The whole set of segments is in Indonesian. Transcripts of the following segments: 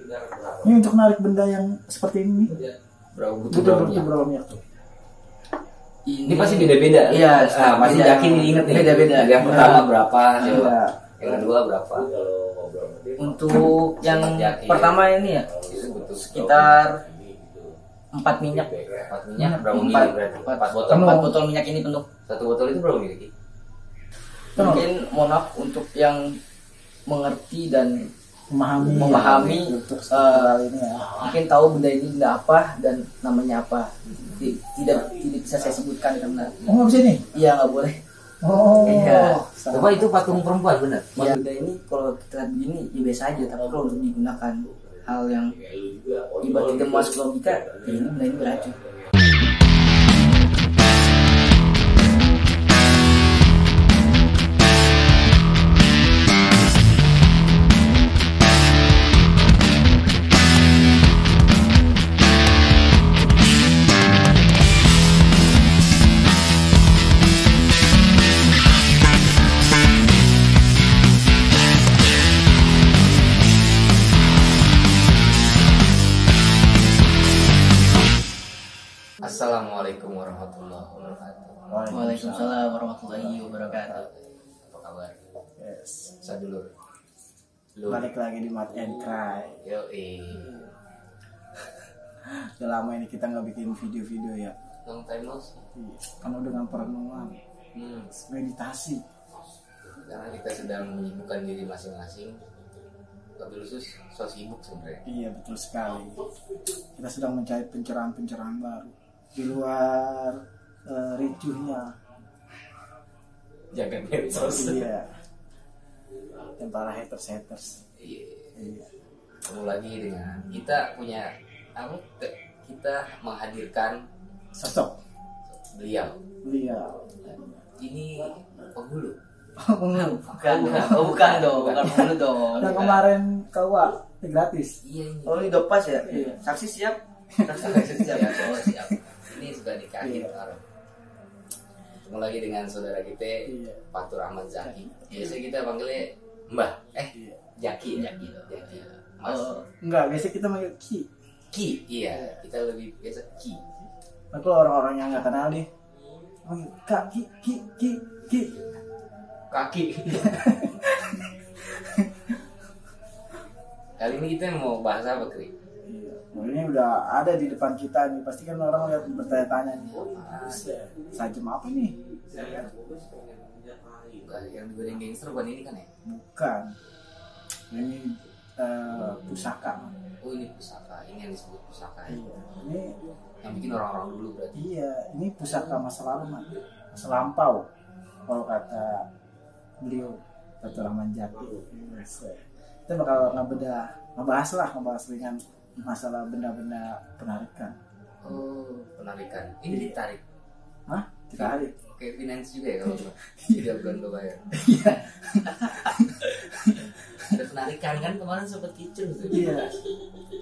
Ini untuk narik benda yang seperti ini. Berapa minyak tuh? Ini pasti beda-beda. Iya, pasti yakin diinget nih. Beda-beda. Yang pertama berapa? Iya. Yang kedua berapa? Untuk yang pertama ini ya sekitar 4 minyak. 4 minyak berapa mili berarti? 4 botol. 4 botol minyak ini penuh. Satu botol itu berapa mili? Mungkin mohon maaf untuk yang mengerti dan ya, memahami untuk ini ya. mungkin tahu benda ini benda apa dan namanya apa. Tidak bisa saya sebutkan karena Nggak bisa nih? iya nggak boleh. Oh. Iya. Coba itu patung perempuan benar. Ya, benda ini kalau kita lihat begini ya biasa aja, tapi kalau untuk digunakan hal yang ibarat tidak masuk logika, ya ini benda ini beracun. Assalamualaikum warahmatullahi wabarakatuh. Waalaikumsalam warahmatullahi wabarakatuh. Apa kabar? Yes. Saya dulu. Balik lagi di Mat and Cry. Udah lama ini kita nggak bikin video-video ya. Long time no see. Iya. Penuh dengan perenungan, meditasi. Karena kita sedang menyibukkan diri masing-masing. Tapi khusus so sibuk sebenarnya. Iya betul sekali. Kita sedang mencari pencerahan-pencerahan baru di luar ricuhnya. Jangan medsos. Iya. Dan para haters. Iya. Ketemu lagi dengan kita punya apa? Kita menghadirkan Sosok beliau. Ini penghulu. Bukan dong. Yang kemarin kau gratis. Iya ini. Oh ini udah pas ya? Iya. Saksi siap? Siap. Ini sudah nikahin orang. Ketemu lagi dengan saudara kita, Fatur Ahmad Zaki. Biasa kita panggilnya Mbah. Jaki. Mas. Enggak, biasa kita manggil Ki. Iya, kita lebih biasa Ki. Nah, kalau orang-orang yang nggak kenal nih, manggil Kak Ki. Kaki. Kali ini kita mau bahas apa, Kri? Iya. Nah, ini udah ada di depan kita nih. Pasti kan orang lihat bertanya-tanya nih. Sajam apa nih? Bukan yang digoreng gangster bukan ini kan ya? Bukan. Ini pusaka. Oh ini pusaka. Ini yang disebut pusaka. Iya. Ini yang bikin orang-orang dulu berarti. Iya. Ini pusaka masa lalu, Man. Masa lampau. Kalau kata beliau, Fatur Ahmad Zaki. Kita bakal ngebahas ringan masalah benda-benda penarikan. Oh, penarikan. Ini ditarik. Hah? Ditarik? Kayak finance juga ya kalau tidak bulan lo bayar. Iya. Ada penarikan kan kemarin sempat kicau tuh. Iya.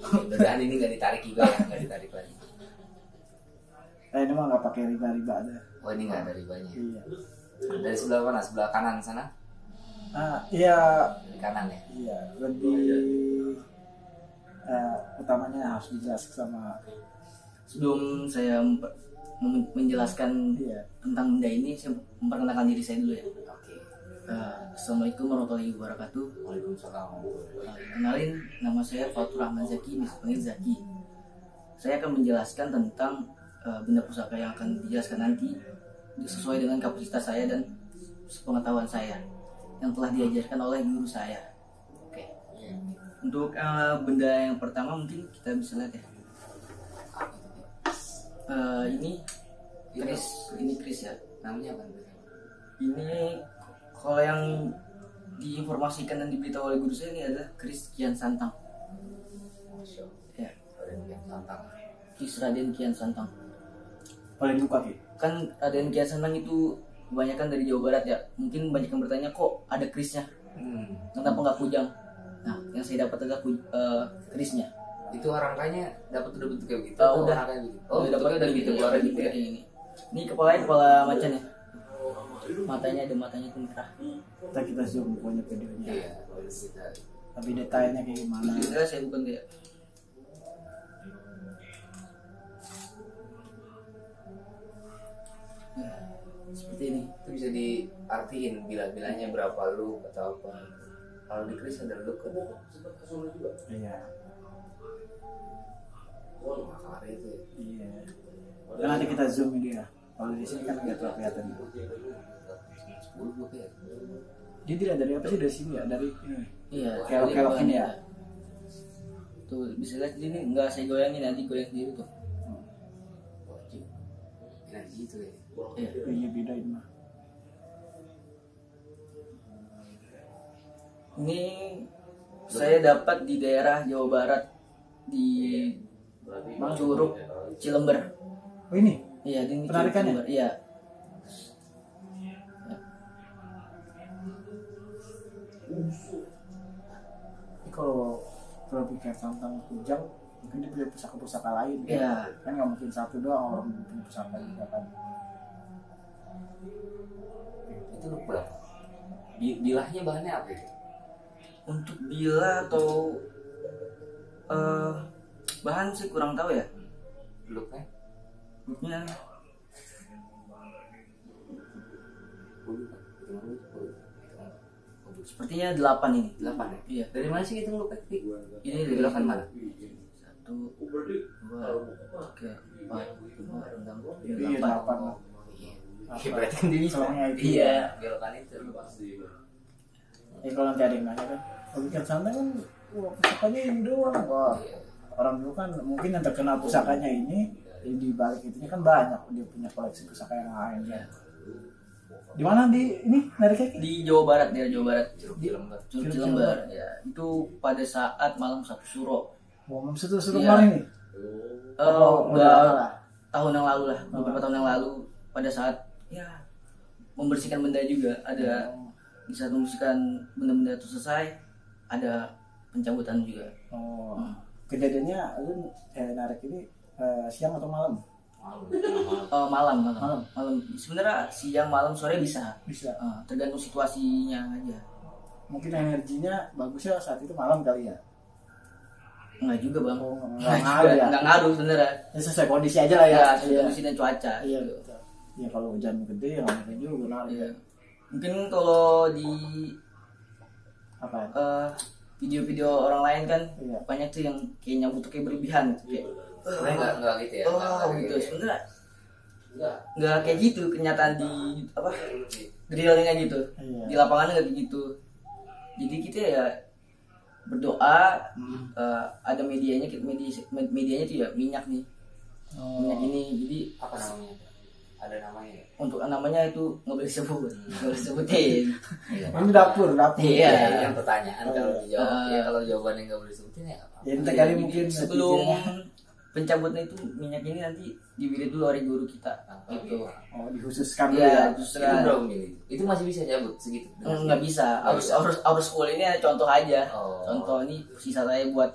Mudah-mudahan ini nggak ditarik juga ya, nggak ditarik lagi. Ini mah nggak pakai riba ada. Oh ini nggak ada ribanya. Iya. Dari sebelah mana? Sebelah kanan sana? Iya. Di kanan ya. Iya. Lebih utamanya harus dijelaskan sama. Sebelum saya menjelaskan tentang benda ini, saya memperkenalkan diri saya dulu ya. Oke. Assalamualaikum warahmatullahi wabarakatuh. Waalaikumsalam. Kenalin, nama saya Fatur Ahmad Zaki, dipanggil Zaki. Saya akan menjelaskan tentang benda pusaka yang akan dijelaskan nanti sesuai dengan kapasitas saya dan pengetahuan saya yang telah diajarkan oleh guru saya. Oke. Untuk benda yang pertama mungkin kita bisa lihat ya. Ini Kris ya. Namanya apa? Ini kalau yang diinformasikan dan diberitahu oleh guru saya ini adalah Kris Kian Santang. Ya. Kris Raden Kian Santang. Boleh dibuka Ki? Kan Raden Kian Santang itu kebanyakan dari Jawa Barat ya. Mungkin banyak yang bertanya kok ada Krisnya. Kenapa nggak Kujang? Nah, yang saya dapat adalah Krisnya. Itu rangkanya dapat udah bentuk kayak gitu. Udah. Oh, bentuknya udah gitu keluar gitu ya. Ini kepalanya kepala macan ya. Matanya ada matanya itu merah. Kita zoom pokoknya videonya. Iya, kita lebih detailnya kayak gimana. Enggak, saya bukan kayak seperti ini. Itu bisa diartiin bila-bilanya berapa loop atau apa. Kalau di Kris ada loop kan. Iya. Makar itu ya. Iya. Dan nanti kita zoom ini ya. Kalau di sini kan nggak terlalu kelihatan. 10 loop ya. Dia tidak dari apa sih, dari sini ya, dari ini. Iya, Kelok-kelok ini ya. Tuh bisa lihat ini nggak saya goyangin, nanti goyang sendiri tuh. Wajib. Energi itu ya. Iya. Iya beda ini mah. Ini saya dapat di daerah Jawa Barat di Curug Cilember. Oh ini Iya, di penarikannya? Cilember. Iya. Ini kalau pikir tentang kujang, mungkin dia punya pusaka-pusaka lain. Iya. Kan nggak mungkin satu doang orang punya pusaka juga kan. Itu loop berapa? Bilahnya bahannya apa itu? Untuk bila atau bahan sih kurang tahu ya. Loopnya? Loopnya sepertinya 8 ini. 8 ya? Iya. Dari mana sih itu loopnya? Ini Dari gerakan mana? 1, 2, 3, 4, 5, 6, 7, Iya 8. 8. Iya, berarti kan dia bisa. Selangnya itu. Iya, belokan itu. Ya kalau nanti ada yang nanya kan, kalau pikir santai kan, wah pusakanya ini doang. Wah, orang dulu kan mungkin yang terkenal pusakanya ini, di balik itunya kan banyak dia punya koleksi pusaka yang lain ya. Di mana di ini nariknya? Di Jawa Barat, daerah Jawa Barat. Curug Cilember. Curug Cilember. Ya, itu pada saat malam 1 Suro. Wah, seru Iya. kemarin nih. Udah tahun yang lalu lah, beberapa tahun yang lalu, pada saat ya membersihkan benda juga, ada di saat membersihkan benda-benda itu selesai, ada pencabutan juga. Oh, kejadiannya lu narik ini siang atau malam? Malam. Malam. Sebenarnya siang, malam, sore bisa. Bisa. Tergantung situasinya aja. Mungkin energinya bagusnya saat itu malam kali ya. Enggak juga bang. Oh, nggak ngaruh ya. Nggak ngaruh sebenarnya. Ya sesuai kondisi aja lah ya. Ya, kondisi dan cuaca. Iya. Gitu. Ya kalau hujan gede ya nggak mungkin juga narik. Iya. Mungkin kalau di Apa? video-video orang lain kan Iya. banyak tuh yang kayak nyambut tuh kayak berlebihan kayak Sebenarnya enggak gitu ya. gitu. Sebenarnya nggak kayak gitu kenyataan di apa realnya gitu. Iya. Di lapangan nggak kayak gitu. Jadi kita ya berdoa, ada medianya tuh ya minyak nih. Minyak ini, jadi Apa namanya? Ada namanya ya? untuk namanya itu nggak boleh disebut, nggak boleh disebutin. Ini dapur. Iya. Yang pertanyaan kalau dijawab ya, kalau jawabannya nggak boleh disebutin ya apa? Ya nanti kali mungkin Sebelum netizennya- pencabutnya itu minyak ini nanti diwirid dulu oleh guru kita. Gitu. Oh, dikhususkan dulu Iya, ya. terus Itu berapa mili? Itu masih bisa cabut segitu? nggak bisa. Harus full ini contoh aja. Oh. Contoh ini sisa saya buat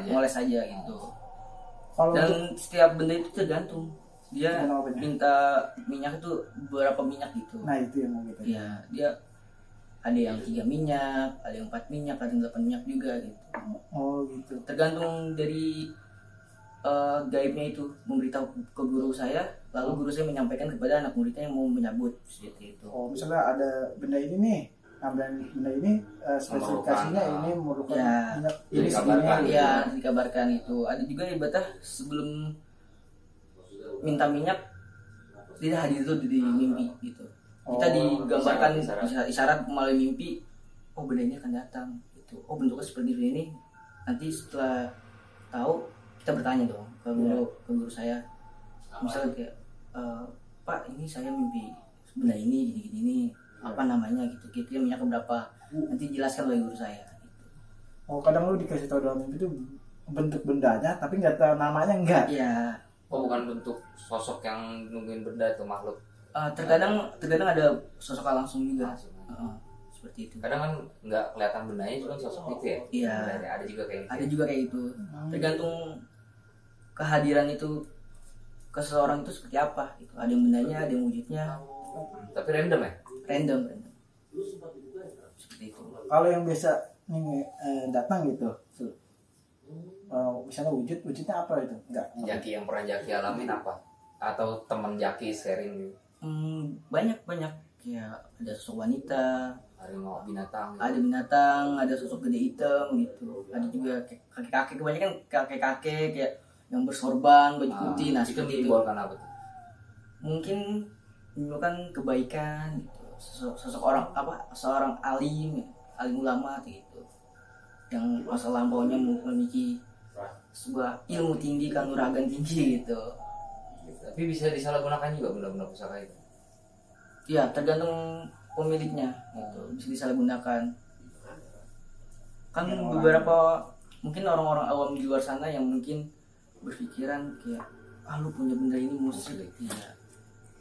ngoles aja gitu. Kalau untuk Dan setiap benda itu tergantung. Dia Tergantung apanya? minta minyak itu berapa minyak gitu. nah itu yang mau kita. Iya, dia ada yang 3 minyak, ada yang 4 minyak, ada yang 8 minyak juga gitu. Oh gitu. Tergantung dari gaibnya itu memberitahu ke guru saya, lalu guru saya menyampaikan kepada anak muridnya yang mau menyambut seperti itu. Oh misalnya ada benda ini nih, ambil benda ini spesifikasinya ini memerlukan Ya. minyak ini Dikabarkan. segini. Iya, dikabarkan itu. Ada juga ibadah sebelum minta minyak tidak hadir dulu di mimpi gitu. Kita Oh, digambarkan isyarat. isyarat melalui mimpi, oh benda ini akan datang gitu. Oh bentuknya seperti ini. Nanti setelah tahu kita bertanya dong ke guru saya. Misalnya kayak Pak, ini saya mimpi benda ini gini-gini, apa namanya gitu. Kira-kira minyaknya berapa? Nanti jelaskan oleh guru saya gitu. Oh kadang lu dikasih tahu dalam mimpi itu bentuk bendanya, tapi nggak tahu namanya enggak. Iya. Oh bukan bentuk sosok yang nungguin benda atau makhluk? Terkadang ada sosok langsung juga. Langsung. Seperti itu. Kadang kan nggak kelihatan bendanya, cuma sosok itu ya? Iya. Bendanya. Ada juga kayak gitu. Ada juga kayak gitu. Tergantung kehadiran itu ke seseorang itu seperti apa gitu. Ada yang bendanya, ada yang wujudnya, Tapi random ya? random. Seperti itu. Kalau yang biasa ini datang gitu, misalnya wujudnya apa itu? Enggak. Jaki yang pernah Jaki alamin apa? Atau teman Jaki sharing gitu? Banyak ya, ada sosok wanita, Harimau binatang gitu. ada binatang, ada sosok gede hitam gitu, ada juga kakek-kakek, kebanyakan kakek-kakek kayak yang bersorban baju putih. Nah itu seperti itu menyimbolkan apa tuh? mungkin menyebabkan kebaikan gitu. Sosok orang seorang alim ulama gitu, yang masa lampaunya memiliki sebuah ilmu tinggi, kanuragan tinggi gitu. Tapi bisa disalahgunakan juga benda-benda pusaka itu. Ya tergantung pemiliknya gitu, bisa disalahgunakan. Kan beberapa mungkin orang-orang awam di luar sana yang mungkin berpikiran kayak lu punya benda ini musrik. Iya.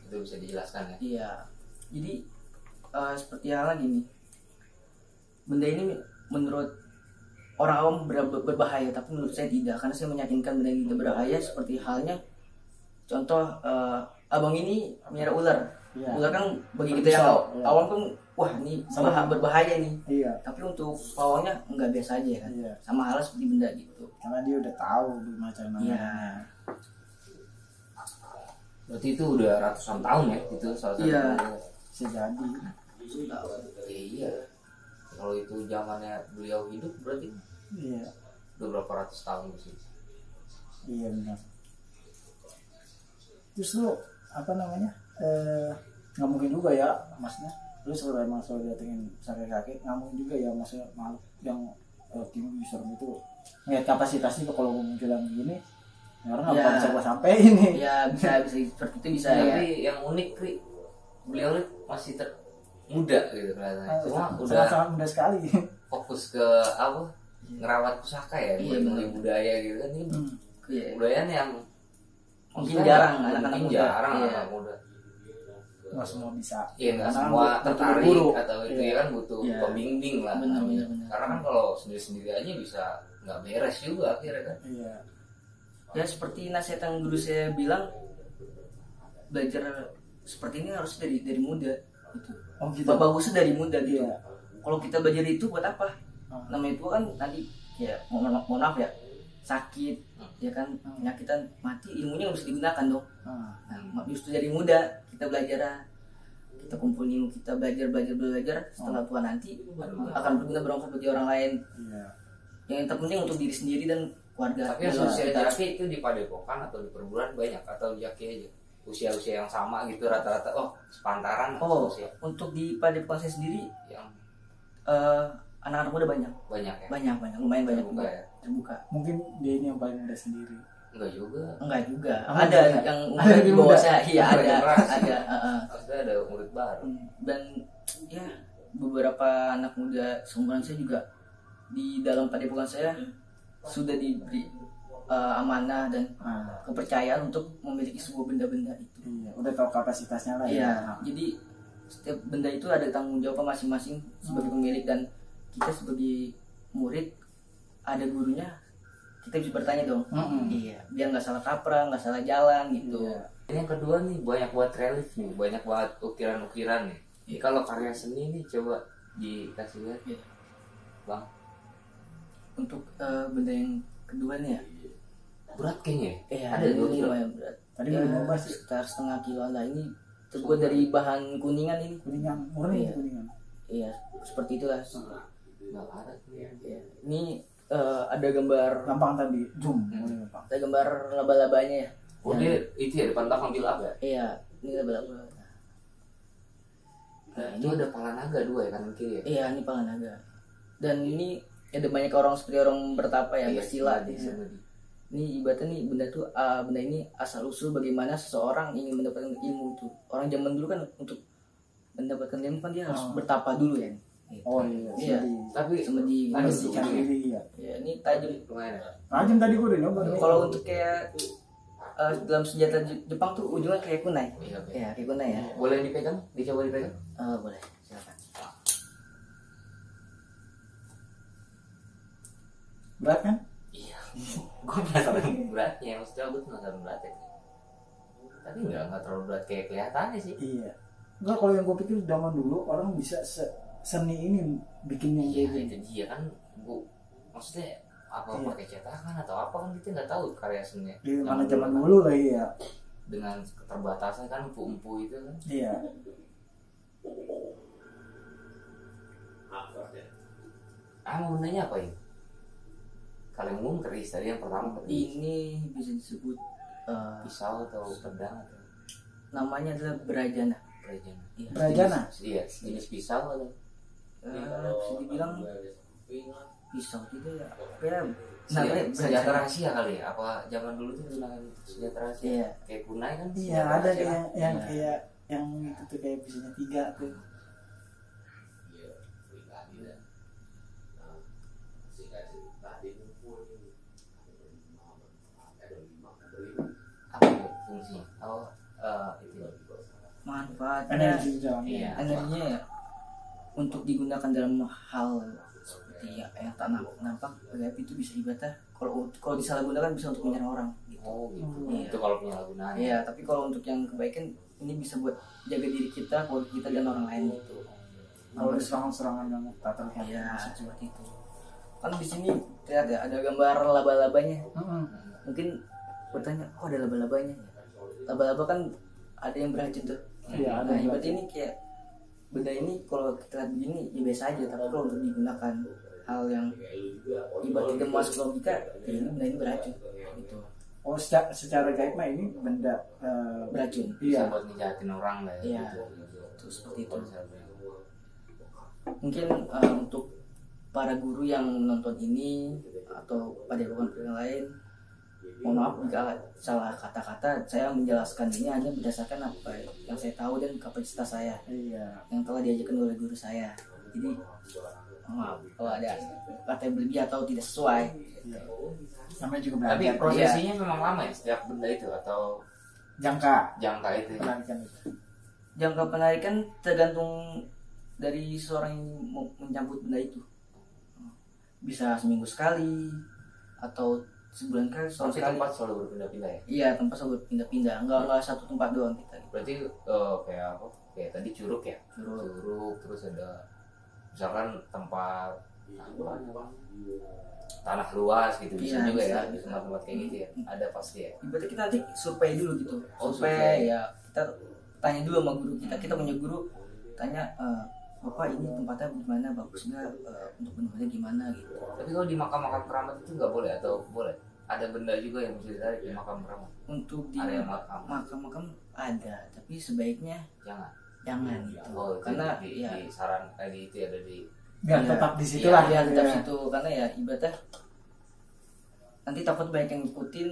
Itu bisa dijelaskan ya? Iya. Jadi seperti halnya gini, benda ini menurut orang awam berbahaya, tapi menurut saya tidak, karena saya meyakinkan benda ini tidak berbahaya. Seperti halnya contoh, abang ini melihara ular. Iya. Ular kan bagi kita yang awam kan, wah ini berbahaya nih. Iya. Tapi untuk pawangnya enggak, biasa aja kan. Iya. Sama halnya seperti benda gitu. Karena dia udah tahu macam mana. Iya. Berarti itu udah ratusan tahun ya itu salah satu. Iya. Bisa jadi. Iya. Kalau itu zamannya beliau hidup berarti Iya. udah berapa ratus tahun sih? Iya benar. Terus lu apa namanya? Nggak mungkin juga ya, maksudnya lu emang selalu datengin kakek nggak mungkin juga ya, maksudnya makhluk yang tinggi serem itu ngeliat kapasitasnya kalau munculan begini orang nggak bisa gua sampai ini. Ya bisa seperti itu bisa ya. Tapi yang unik beliau masih muda gitu kelihatannya. Cuma udah sangat muda sekali. Fokus ke apa? Ngerawat pusaka ya, Iya, buat budaya gitu kan. Ini budayanya yang mungkin jarang anak-anak muda. Jarang anak muda. Nggak semua bisa. Iya, nggak semua tertarik guru. atau itu ya kan butuh pembimbing lah. Benar. Karena kan kalau sendiri-sendiri aja bisa nggak beres juga akhirnya kan. Iya. Ya seperti nasihat yang guru saya bilang, belajar seperti ini harus dari muda gitu. Oh gitu. Bagusnya dari muda gitu. Iya. Kalau kita belajar itu buat apa? Namanya itu kan nanti ya mohon maaf ya, sakit ya kan, penyakitan, mati, ilmunya nggak bisa digunakan dong. Nah justru dari muda kita belajar, kita kumpul ilmu, kita belajar, setelah tua nanti akan berguna bermanfaat bagi orang lain. Iya. Yang terpenting untuk diri sendiri dan keluarga. Tapi usia Jaki itu di padepokan atau di perguruan banyak atau Jaki aja usia-usia yang sama gitu rata-rata sepantaran usia. Untuk di padepokan saya sendiri yang anak-anak muda banyak ya? banyak lumayan banyak terbuka ya? Terbuka. Mungkin dia ini yang paling muda sendiri. Enggak juga. Ada yang umur di bawah saya. Iya ada. Maksudnya ada murid baru. Dan ya beberapa anak muda seumuran saya juga di dalam padepokan saya sudah diberi amanah dan kepercayaan untuk memiliki sebuah benda-benda itu. Iya, udah tahu kapasitasnya lah. Iya. Jadi setiap benda itu ada tanggung jawab masing-masing sebagai pemilik, dan kita sebagai murid ada gurunya, kita bisa bertanya dong. Iya, biar nggak salah kaprah, nggak salah jalan gitu. Iya. Yang kedua nih banyak buat relief nih, banyak buat ukiran-ukiran nih. Ini kalau karya seni nih coba dikasih lihat ya, Bang. Untuk benda yang kedua nih ya, berat kayaknya. Ada 2 kilo yang berat. Tadi belum nyoba sih. Sekitar setengah kilo lah. Ini terbuat dari bahan kuningan ini. Kuningan, murni kuningan. Iya, seperti itulah. Nggak padat nih. Iya. Ini ada gambar. Gampang tadi zoom. Ada gambar laba-labanya ya. Oh dia itu ya depan belakang bilang ya? Iya, ini laba-laba. Nah, itu ada pala naga 2 ya kanan kiri ya? Iya, ini pala naga. Dan ini ada banyak orang seperti orang bertapa ya, bersila di sana. Ini ibaratnya nih benda ini asal usul bagaimana seseorang ingin mendapatkan ilmu itu. Orang zaman dulu kan untuk mendapatkan ilmu kan dia harus bertapa dulu ya. Gitu. Oh iya. Tapi semedi. Iya. Ya, ini tajam. lumayan. Tajam tadi gue udah nyoba. Kalau untuk kayak dalam senjata Jepang tuh ujungnya kayak kunai. Iya, Ya, kayak kunai ya. Boleh dipegang? Dicoba dipegang? Boleh. Silakan. Berat kan? Iya. Gue penasaran beratnya, maksudnya gue penasaran beratnya. Tapi nggak terlalu berat kayak kelihatannya sih. Iya. Enggak, kalau yang gue pikir zaman dulu orang bisa seni ini bikinnya Iya kayak itu dia kan bu, maksudnya apa pakai cetakan atau apa kan kita nggak tahu karya seni. di mana zaman dulu lagi ya. Dengan keterbatasan kan empu-empu itu kan. Iya. Mau nanya apa ini? Kalenggung keris tadi yang pertama keris. Ini bisa disebut Pisau atau pedang atau namanya adalah berajana. berajana. Iya. Berajana? Iya, jenis pisau atau Bisa dibilang pisau juga ya. Kayak namanya senjata rahasia kali ya? Apa zaman dulu tuh gunakan senjata rahasia? Iya. Kayak kunai kan? Iya, senjata ada rahasia kan? yang kayak yang itu tuh kayak pisaunya 3 tuh. Apa itu fungsinya? Oh, itu manfaatnya Energi jalan. Iya. energinya ya untuk digunakan dalam hal seperti yang tak nampak gaib itu bisa ibadah kalau disalahgunakan bisa untuk menyerang orang gitu. Oh gitu. Iya. Itu kalau penyalahgunaan. Iya, tapi kalau untuk yang kebaikan ini bisa buat jaga diri kita, keluarga kita dan orang lain gitu. Kalau ada serangan-serangan yang tak terlihat. Iya, seperti itu. Kan di sini terlihat ya ada gambar laba-labanya. Mungkin bertanya, kok ada laba-labanya? Laba-laba kan ada yang beracun tuh. Iya, ada Nah, yang berarti ini kayak benda ini kalau kita lihat begini ya biasa aja, tapi kalau untuk digunakan hal yang ibarat tidak masuk logika, ya ini benda ini beracun gitu. Oh, secara gaib mah ini benda Beracun. Bisa iya. buat ngejahatin orang lah ya. Iya. Gitu. Itu seperti itu. Konsepnya. Mungkin untuk para guru yang menonton ini atau pada yang lain, mohon maaf jika salah kata-kata. Saya menjelaskan ini hanya berdasarkan apa yang saya tahu dan kapasitas saya Iya. yang telah diajarkan oleh guru saya. Jadi mohon maaf kalau ada kata yang berlebih atau tidak sesuai. Iya. Namanya juga Tapi belajar. prosesinya memang lama ya setiap benda itu atau Jangka jangka itu. penarikan itu. Jangka penarikan tergantung dari seorang yang mau menyambut benda itu. Bisa seminggu sekali atau sebulan kali, setahun Tapi sekali. tempat selalu berpindah-pindah ya. Iya, tempat selalu pindah-pindah. Enggak satu tempat doang kita. Berarti kayak apa? Kayak tadi curug ya. Curug. Terus ada misalkan tempat apa namanya? Tanah luas gitu bisa Iya, juga bisa, ya bisa. di tempat-tempat kayak gitu ya. Ada pasti ya. Ibaratnya kita nanti survei dulu gitu. Oh, survei survei. ya. Kita tanya dulu sama guru kita. Kita punya guru tanya, Bapak ini tempatnya gimana, bagus nggak, untuk benar-benar gimana gitu. Tapi kalau di makam-makam keramat itu nggak boleh atau boleh? Ada benda juga yang bisa ditarik di makam keramat. Untuk di Area makam. makam-makam ada, tapi sebaiknya Jangan. jangan gitu. Oh, itu Karena di ya saran di itu ada di Biar Iya. tetap di situ lah. ya tetap Iya. situ, karena ya ibaratnya nanti takut banyak yang ngikutin,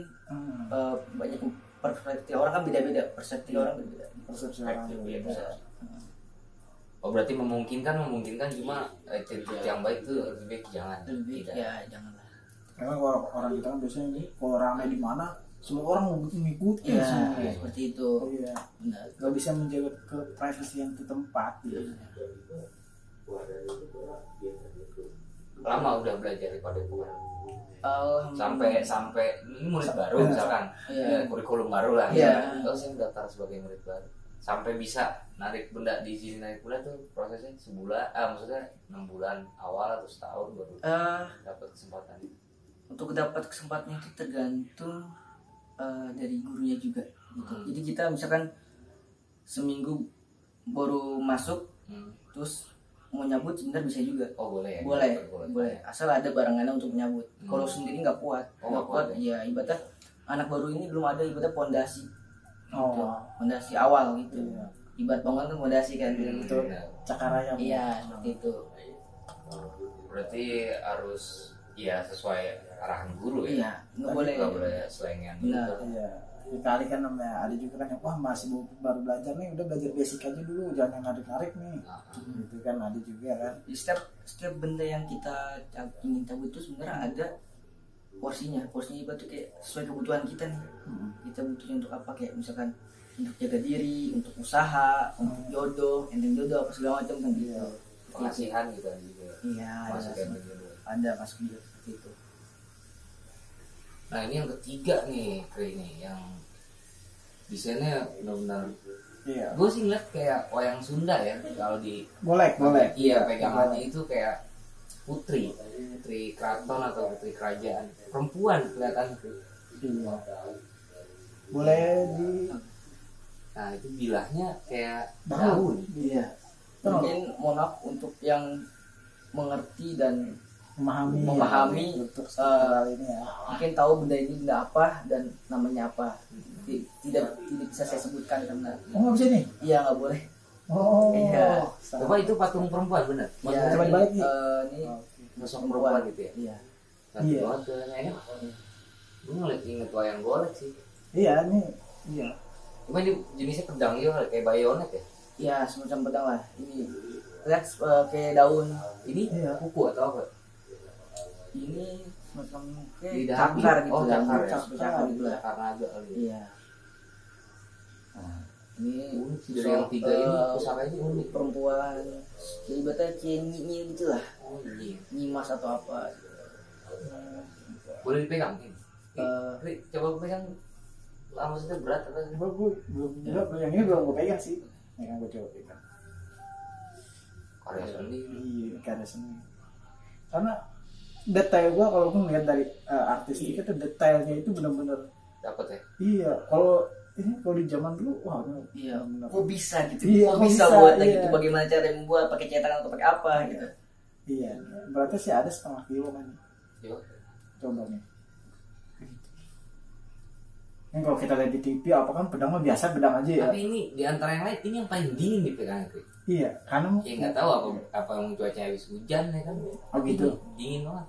banyak persepsi orang kan beda-beda, persepsi orang beda-beda. Persepsi orang Perspektif, beda. iya. Oh berarti memungkinkan cuma titik yang baik tuh lebih baik jangan. Lebih Tidak. ya janganlah. Karena kalau orang kita kan biasanya ini kalau ramai di mana semua orang mengikuti Ya semua. seperti itu. Iya. Benar. Gak bisa menjaga ke privasian itu tempat. Gitu. Lama udah belajar di Padepokan. Alhamdulillah. Sampai ini murid baru misalkan Iya. ya, kurikulum baru lah. Iya. Oh saya daftar sebagai murid baru. Sampai bisa narik benda di sini narik benda tuh prosesnya sebulan, maksudnya 6 bulan awal atau setahun baru dapat kesempatan. Untuk dapat kesempatan itu tergantung dari gurunya juga gitu. Jadi kita misalkan seminggu baru masuk terus mau nyabut sebentar bisa juga. Oh boleh ya? Boleh. Asal ada barangannya untuk menyambut. Kalau sendiri nggak kuat. Oh, Nggak kuat. nggak kuat Ya ibaratnya anak baru ini belum ada ibaratnya pondasi. Oh. Gitu. Pondasi awal gitu. Iya. Ibarat bangunan kan pondasi kan. Itu cakaraya. Iya, seperti itu. Berarti harus ya sesuai arahan guru ya. Iya, nggak boleh. Nggak boleh selengean Benar. gitu. Iya. Kali kan namanya ada juga kan yang wah masih baru belajar nih, udah belajar basic aja dulu, jangan yang narik-narik nih. Gitu kan ada juga kan. Setiap benda yang kita ingin cabut itu sebenarnya ada porsinya ibarat kayak sesuai kebutuhan kita nih. Kita butuhnya untuk apa, kayak misalkan untuk jaga diri, untuk usaha, untuk jodoh, enteng jodoh apa segala macam kan gitu. Pengasihan gitu kan juga. Iya, ada masuk juga seperti itu. Nah ini yang ketiga nih, Kri, ini yang desainnya benar-benar Iya. Gue sih ngeliat kayak wayang Sunda ya, kalau di Golek. Iya, pegangannya itu kayak putri keraton atau putri kerajaan, perempuan kelihatan tuh. Iya. Boleh di. Nah itu bilahnya kayak Daun. daun. Iya. Mungkin mohon maaf untuk yang mengerti dan memahami untuk hal ini ya. mungkin tahu benda ini benda apa dan namanya apa. Tidak bisa saya sebutkan karena Nggak bisa nih. iya nggak boleh. Oh. Iya. Coba itu patung perempuan bener? Iya, coba dibalik nih. Ini Sosok perempuan gitu ya? Iya. Iya. Gue inget wayang golek sih. Iya nih. Iya. Cuma ini jenisnya pedang juga kayak bayonet ya? Iya, semacam pedang lah. Ini lihat kayak daun. Ini Iya. kuku atau apa? Ini semacam kayak Lidah cakar habis. gitu. Oh, lah. cakar ya? Cakar gitu lah. Karena agak kali ya. Iya. Nah, ini Unik sih dari yang tiga ini pusakanya unik. perempuan jadi ibaratnya kayak nyi gitu lah, Oh iya. nyimas atau apa. Boleh dipegang ini? Eh, Coba pegang. Maksudnya berat atau? Belum. Yang ini belum gue pegang sih. Ya kan gue coba pegang. Karya seni. Iya, karya seni. Karena detail gua kalau gue ngeliat dari artis itu detailnya itu benar-benar Dapat ya? iya. Kalau di zaman dulu wah iya, benar. kok bisa gitu, Iya, kok bisa bisa, buat iya. gitu, bagaimana cara membuat, pakai cetakan atau pakai apa gitu. Iya, berarti sih ada 1/2 kilo kan. Coba. Coba nih. Ini kalau kita lihat di TV apa kan pedang mah biasa pedang aja ya. Tapi ini di antara yang lain ini yang paling dingin dipegang itu. Iya, karena Ya nggak tahu apa yang cuaca habis hujan ya kan? Oh, gitu. Ini dingin banget.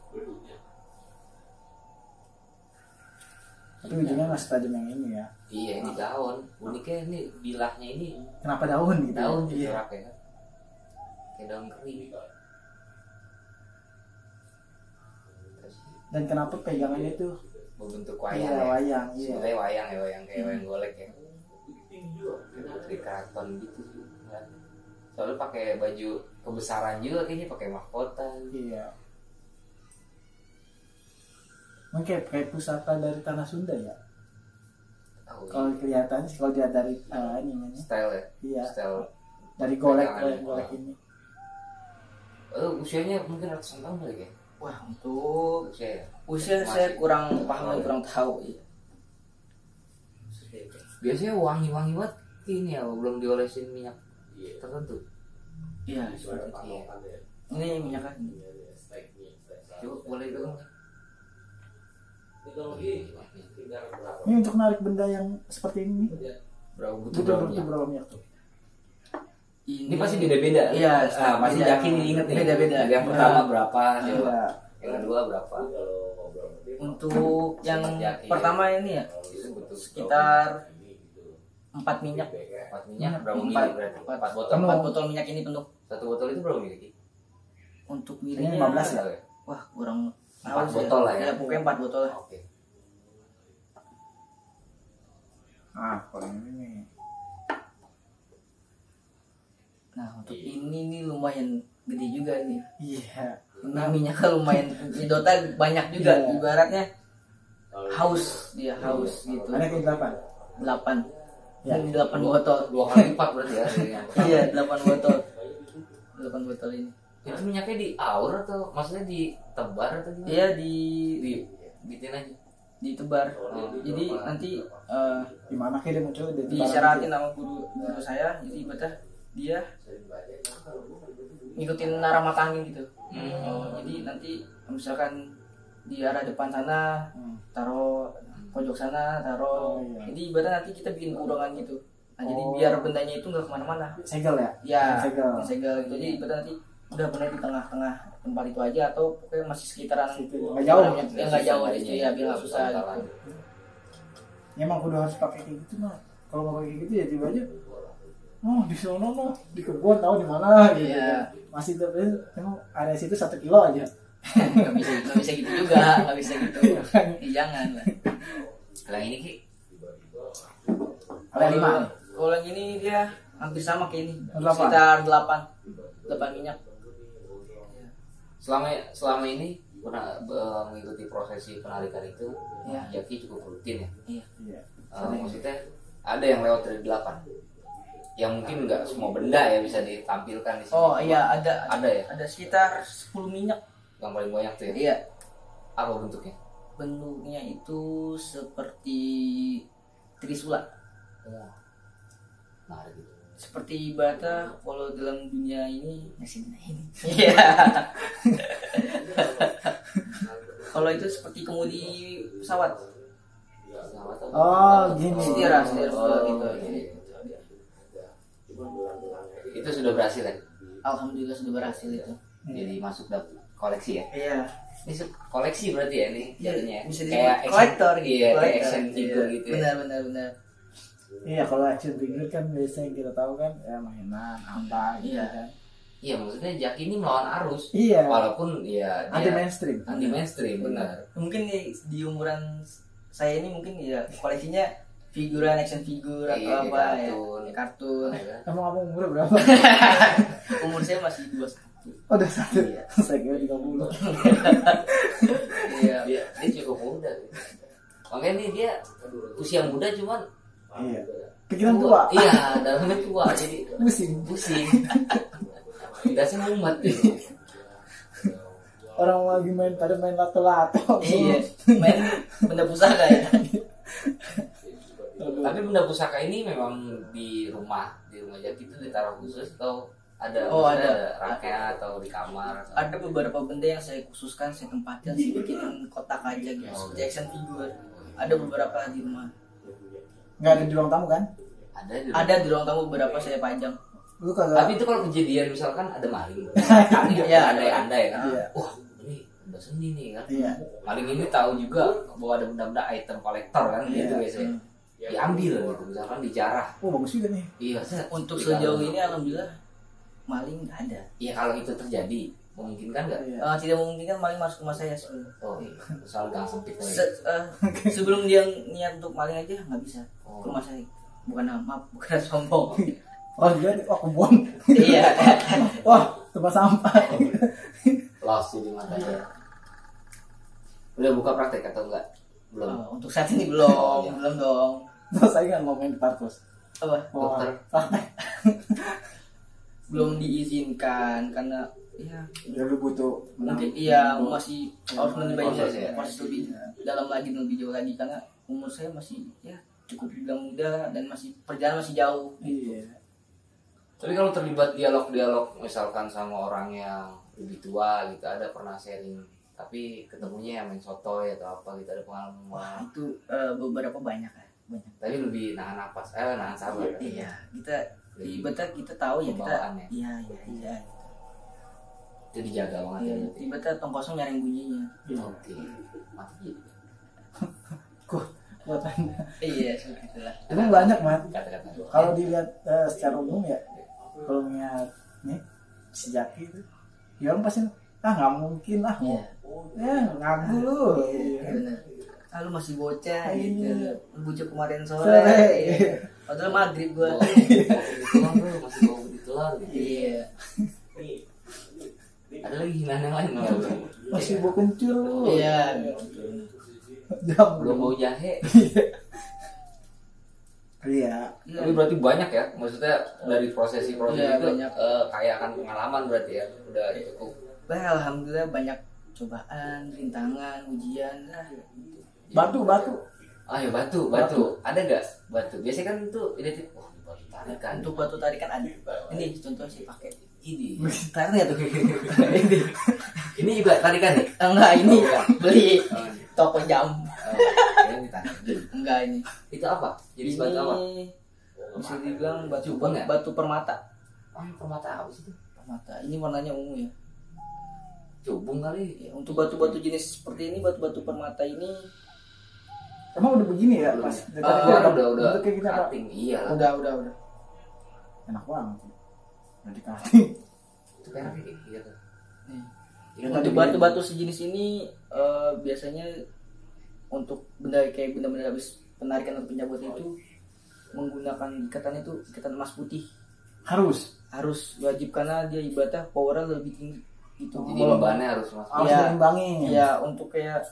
tapi ujungnya nggak setajam yang ini ya. Iya ini daun. Uniknya ini bilahnya ini Kenapa daun gitu? daun Iya. dicorak ya kan? Kayak daun kering. Terus Dan kenapa pegangannya itu berbentuk iya, wayang ya. wayang, iya. Sebenarnya wayang ya, wayang kayak wayang golek ya. Kayak putri keraton gitu sih. Kan? Soalnya pakai baju kebesaran juga kayaknya, pakai mahkota. Iya. Mungkin kayak pusaka dari tanah Sunda ya. Oh, Kalau kelihatannya sih kalau dia dari ini style ya. iya. Style. Dari golek Pegangan. ini. Usianya mungkin ratusan tahun kali ya. Wah, untuk Usia ya. usia saya kurang paham dan kurang tahu. Iya. Biasanya wangi-wangi banget ini ya, belum diolesin minyak tertentu. Iya, seperti itu. Iya. Ini minyak kan. Coba boleh dong. Ini untuk narik benda yang seperti ini. Berapa butuh Butuh berapa butuh minyak? berapa minyak tuh? Ini pasti beda-beda. Iya, Pasti beda. yakin diinget nih. Beda-beda. Yang pertama berapa? Coba. Iya. Yang kedua berapa? Untuk yang Jaki. pertama ini ya Itu butuh sekitar 4 minyak. 4 minyak berapa mili Empat. berarti? Empat. 4 botol. 4 botol minyak ini penuh. Satu botol itu berapa mili? Untuk Ini milinya 15 ya? Wah, kurang 4 tahu botol lah ya. Ya, pokoknya 4 botol lah. Oke. Kalau ini nih. Nah, untuk ini nih lumayan gede juga nih. Iya. Ini minyaknya lumayan, nyedotnya banyak juga. Iya. Ibaratnya haus, dia haus gitu. Ada kayak 8. Ya. Ini 8 botol. 2 kali lipat berarti ya. Iya, 8 botol. 8 botol ini. Itu minyaknya di aur atau maksudnya ditebar atau gimana? Iya, Bitin aja. ditebar. Jadi nanti Gimana kayak dia muncul dari disyaratin sama guru saya. Jadi ibaratnya dia ngikutin arah mata angin gitu. Jadi nanti misalkan di arah depan sana taruh, pojok sana taruh. Oh, iya. Jadi ibaratnya nanti kita bikin kurangan gitu. Nah, jadi Oh. biar bendanya itu nggak kemana-mana. segel ya? Ya, Segel. segel. Jadi ibaratnya nanti udah benar di tengah-tengah tempat itu aja atau pokoknya masih sekitaran Situ. Nggak jauh. yang nggak jauh aja ya, biar nggak susah gitu. Ya, emang udah harus pakai kayak gitu mah. Kalau nggak pakai kayak gitu ya tiba aja. Oh di sono no, di kebun tahu di mana gitu. Iya. Masih tapi emang area situ 1 kilo aja. nggak bisa gitu juga, nggak bisa gitu. Jangan lah. Lah ini Ki, Ada 5 nih. Kalau yang ini dia hampir sama kayak ini. Delapan. Sekitar 8 minyak. selama ini pernah mengikuti prosesi penarikan itu, Iya. Jaki cukup rutin ya. Iya. Iya. Maksudnya ada yang lewat dari 8. yang mungkin nggak semua benda ya bisa ditampilkan di sini. Oh iya, ada ya. Ada sekitar 10 minyak. Yang paling banyak tuh ya. Iya. Apa bentuknya? Bentuknya itu seperti trisula. Oh. Nah, gitu. Seperti bata kalau dalam dunia ini nasi ini. Iya. Kalau itu seperti kemudi pesawat. Oh gini. Setira gitu. Itu sudah berhasil ya? Alhamdulillah sudah berhasil itu. Jadi masuk dalam koleksi ya? Iya. Ini koleksi berarti ya nih jadinya. Bisa kayak kolektor gitu. Iya, kayak action figure gitu ya. Benar. Iya, kalau action figure kan biasanya kita tahu kan ya mainan apa gitu kan. Iya, maksudnya Jaki ini melawan arus. Iya. Walaupun ya Anti mainstream. Anti mainstream, benar. Mungkin di umuran saya ini mungkin ya koleksinya figuran, action figure atau apa kartun. ya. Kartun. Emang kamu umurnya berapa? Umur saya masih 21. Oh, udah satu. Iya. Saya kira 30. Iya, dia cukup muda. Makanya nih dia usia muda cuman iya. Pikiran tua. Iya, dalamnya tua jadi Pusing. Tidak semumat ya. Orang lagi pada main lato-lato. Iya. Main benda pusaka ya. Tapi benda pusaka ini memang di rumah Jaki itu ditaruh khusus atau ada raknya atau di kamar atau... Ada beberapa benda yang saya khususkan, saya tempatkan, saya bikin kotak aja gitu, seperti action figure. Ada beberapa di rumah. Nggak ada di ruang tamu kan? Ada di ruang tamu beberapa saya pajang. Lu kagak. Tapi itu kalau kejadian misalkan ada maling, Iya, andai kan. Iya. Wah, ini benda seni nih kan. Iya. Maling ini tahu juga bahwa ada benda-benda item kolektor kan gitu Iya. biasanya. Diambil gitu, misalkan dijarah. Oh, bagus juga nih. Iya, Untuk sejauh ini alhamdulillah maling nggak ada. Iya, kalau itu terjadi memungkinkan nggak? Iya. Tidak memungkinkan maling masuk rumah saya sebelum. Oh iya, soal gang sempit lagi. Sebelum dia niat untuk maling aja nggak bisa Oh. ke rumah saya. Bukan maaf, bukan sombong. Oh, dia wah kebun. Iya. Wah, tempat sampah. Los jadi matanya. Udah buka praktek atau enggak? Belum. Untuk saat ini belum, Oh, iya. belum dong. Terus saya nggak ngomongin di parkos. Apa? Dokter. Belum diizinkan karena ya Ya lu butuh mungkin iya masih harus menimba proses ya. proses lebih dalam lagi dan lebih jauh lagi karena umur saya masih ya cukup bilang muda dan masih perjalanan masih jauh. Iya. Tapi kalau terlibat dialog-dialog misalkan sama orang yang lebih tua gitu, ada pernah sharing tapi ketemunya yang main sotoy atau apa gitu, ada pengalaman? Wah itu beberapa banyak. Tapi lebih nahan napas, nahan sabar. Iya kita ibaratnya kita tahu ya kita Pembawaan ya? iya Itu dijaga banget iya ya. ibaratnya tong kosong nyaring bunyinya. Oke. Mati. Buatan. Iya seperti itulah. Emang banyak, Mat. Kata-kata. Kalau dilihat secara umum ya, kalau ngeliat nih si Jaki itu, ya orang pasti nggak mungkin lah. Iya. Ya ngaku lu. Iya benar. Lu masih bocah Iya. gitu. Bocah kemarin sore. Sore. Iya. Padahal maghrib gua. Tulang bro, masih bau di tulang gitu. Iya. Ada lagi hinaan yang lain nggak, bro? Masih bau kencur lu. Iya. Jam Belum bau jahe. Iya. Tapi berarti banyak ya, maksudnya dari prosesi-prosesi Iya, itu banyak. kaya akan pengalaman berarti ya, udah cukup. Bah, alhamdulillah banyak cobaan, rintangan, ujian lah. Batu. Ah ya batu. Ada nggak batu? Biasanya kan itu identik, wah batu tarikan. Untuk batu tarikan ada. Ini contoh saya pakai. Ini, Tarikan ya tuh. ini juga tarikan nih. Enggak, ini Bukan. beli Oh, toko jam. ini tarikan. Enggak ini. Itu apa? Jadi batu apa? Bisa dibilang batu Cupang ya? batu permata. Oh, permata apa sih itu? Permata. Ini warnanya ungu ya. Cubung kali. Ya, untuk batu-batu jenis seperti ini, batu-batu permata ini Emang udah begini ya, Mas? Udah Kayak kita cutting. Iya lah. udah. enak banget. Udah dikasih. Itu perak kayak gitu. Nih. Untuk batu-batu sejenis ini biasanya untuk kayak benda-benda habis penarikan atau pencabutan itu menggunakan ikatan emas putih. Harus wajib karena dia ibaratnya powernya lebih tinggi gitu. Jadi bebannya harus masuk. Harus Iya. diimbangin. Ya untuk kayak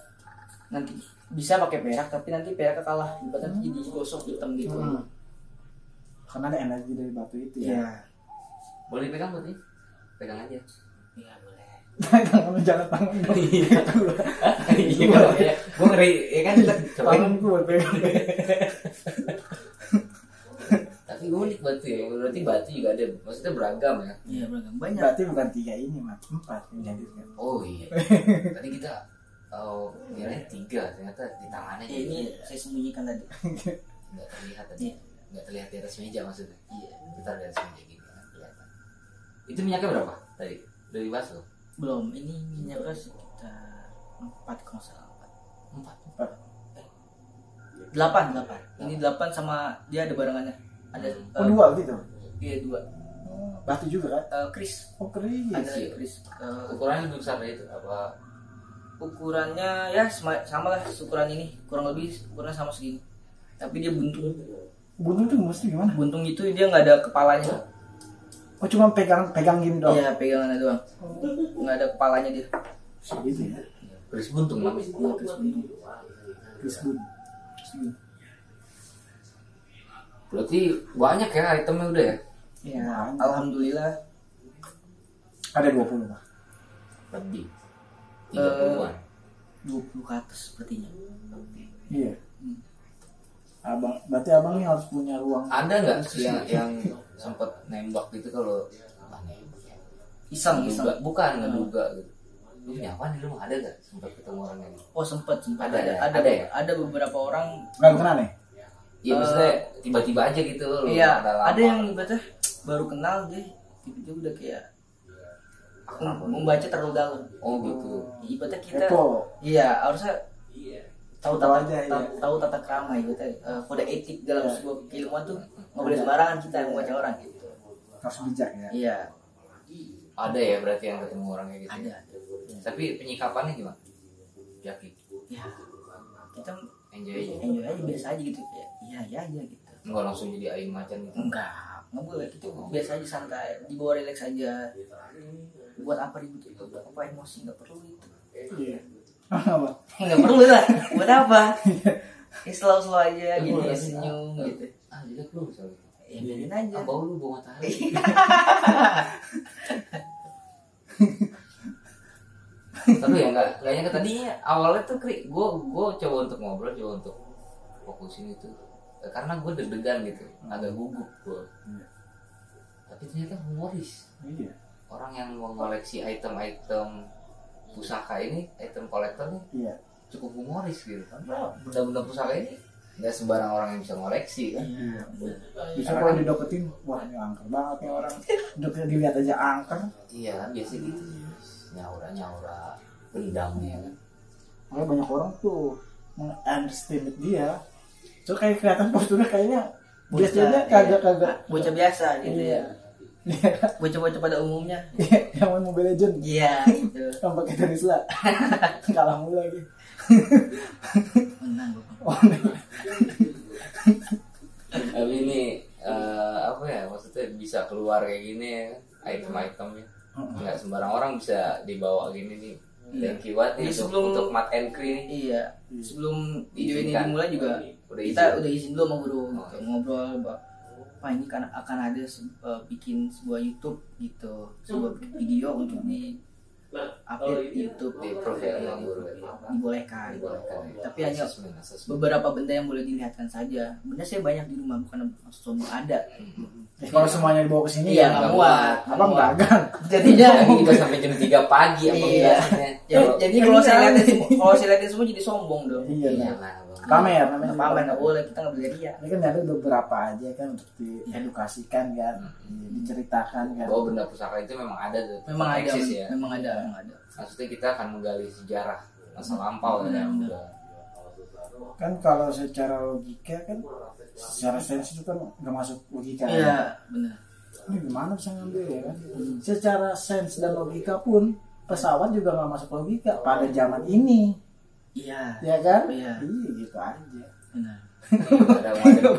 nanti bisa pakai perak tapi nanti peraknya kalah ibaratnya jadi gosok hitam gitu. karena ada energi dari batu itu ya. Boleh pegang berarti? Pegang aja. Iya boleh. Tangan jangan tangan dong. Iya, gue ngeri, ya kan kita cobain. Tangan gue pegang. Tapi unik batu ya, berarti batu juga ada, maksudnya beragam ya. Iya beragam banyak. Berarti bukan 3 ini mas, 4 yang dihadirkan. Oh iya. Tadi kita kirain 3, ternyata di tangannya. Ya, ini saya sembunyikan tadi. Nggak terlihat tadi. Nggak terlihat di atas meja maksudnya. Iya. Kita di atas meja gini kan kelihatan. Itu minyaknya berapa tadi? Dari baso? Belum, ini minyaknya sekitar 4 kalau nggak salah 4. 8. Ini 8 sama dia ada barangannya. Ada Dua gitu. Iya 2. Batu juga kan? Kris. Oh keris. Ada Iya. kris. Ukurannya lebih besar dari itu apa? Ukurannya ya sama lah ukuran ini, kurang lebih ukurannya sama segini. Tapi dia buntung. Buntung tuh mesti gimana? Buntung itu dia nggak ada kepalanya. Oh cuma pegang gini doang. Iya pegangannya doang. Nggak ada kepalanya dia. Segitu ya. Keris buntung namanya. Iya kris buntung. Keris bun. Berarti banyak ya itemnya udah ya? Ya, alhamdulillah. Ada 20 pak. Lebih 30-an. 20 ke atas sepertinya. Iya. Berarti abang ini harus punya ruang. Ada nggak yang sempat nembak gitu kalau Iseng. Bukan ngeduga gitu. Lu punya apa di rumah, ada nggak sempat ketemu orang yang Oh sempat Ada ya? ada beberapa orang. Nggak kenal nih? iya maksudnya tiba-tiba aja gitu lu Iya, lama. ada yang ibaratnya baru kenal dia tiba-tiba udah kayak membaca terlalu dalam. Oh gitu. Ibaratnya kita Kepo. iya harusnya tahu Tahu tata aja, iya. tahu tata krama ibaratnya kode etik dalam sebuah keilmuan tuh nggak boleh sembarangan kita membaca orang gitu. Harus bijak ya. Iya, Ada ya berarti yang ketemu orang kayak gitu. ada. Tapi penyikapannya gimana? Jaki. Ya, kita Enjoy aja. enjoy aja biasa aja gitu kayak iya aja gitu. Enggak langsung jadi aing macan gitu. Nggak boleh gitu biasa aja santai dibawa relax aja. Buat apa ribut itu? Buat apa emosi nggak perlu itu. Iya. Apa? Nggak perlu lah. Buat apa? Ya slow aja gitu senyum gitu. Jelek lu misalnya. Ya biarin aja. Bau lu bau matahari. Tapi ya enggak tadinya awalnya tuh gue coba untuk ngobrol, coba untuk fokusin itu karena gue deg-degan gitu, agak gugup gue. Tapi ternyata humoris. Iya. Orang yang mengoleksi item-item pusaka ini, item kolektor nih Iya. cukup humoris gitu. Karena benda-benda pusaka ini nggak sembarang orang yang bisa ngoleksi kan. Iya. Bisa kalau dideketin, wah ini angker banget nih orang. Dilihat aja angker. Iya kan biasa gitu. Nyaura bendangnya kan. Makanya banyak orang tuh underestimate dia. So kayak kelihatan posturnya kayaknya biasanya kagak bocah biasa gitu Iya. ya. Bocah-bocah pada umumnya. Yang main Mobile Legends. Iya gitu. Yang pakai Tenisla. Kalah mulu lagi. Menang gue. Oh, Tapi ini apa ya, maksudnya bisa keluar kayak gini ya kan, item-itemnya nggak sembarang orang bisa dibawa gini nih. Thank you banget nih untuk Mat and Kri nih. Iya. Sebelum video ini dimulai juga kita udah izin dulu sama guru ngobrol bahwa Pak ini kan akan ada bikin sebuah YouTube gitu, sebuah video untuk di update di YouTube Di profil yang guru dibolehkan. dibolehkan. Tapi hanya beberapa benda yang boleh dilihatkan saja. Benda saya banyak di rumah bukan sombong ada. kalau semuanya dibawa ke sini Iya, ya nggak muat. abang dagang. Jadinya Lagi kita sampai jam 3 pagi apa Iya. biasanya. jadi kalau saya lihatin semua jadi sombong dong. Iya Iya nah. lah, Bang. Pamer namanya Pamer nggak boleh, kita nggak boleh ria. Ini kan ada beberapa aja kan untuk diedukasikan kan, diceritakan kan. Bahwa benda pusaka itu memang ada tuh. Memang ada, eksis ya. memang ada. Maksudnya kita akan menggali sejarah masa lampau ya. Kan kalau secara logika kan, secara sains itu kan nggak masuk logika. Iya, benar. Ini gimana bisa ngambil ya kan? Secara sains dan logika pun pesawat juga nggak masuk logika pada zaman ini, Iya, ya kan? Iya. Gitu aja. benar.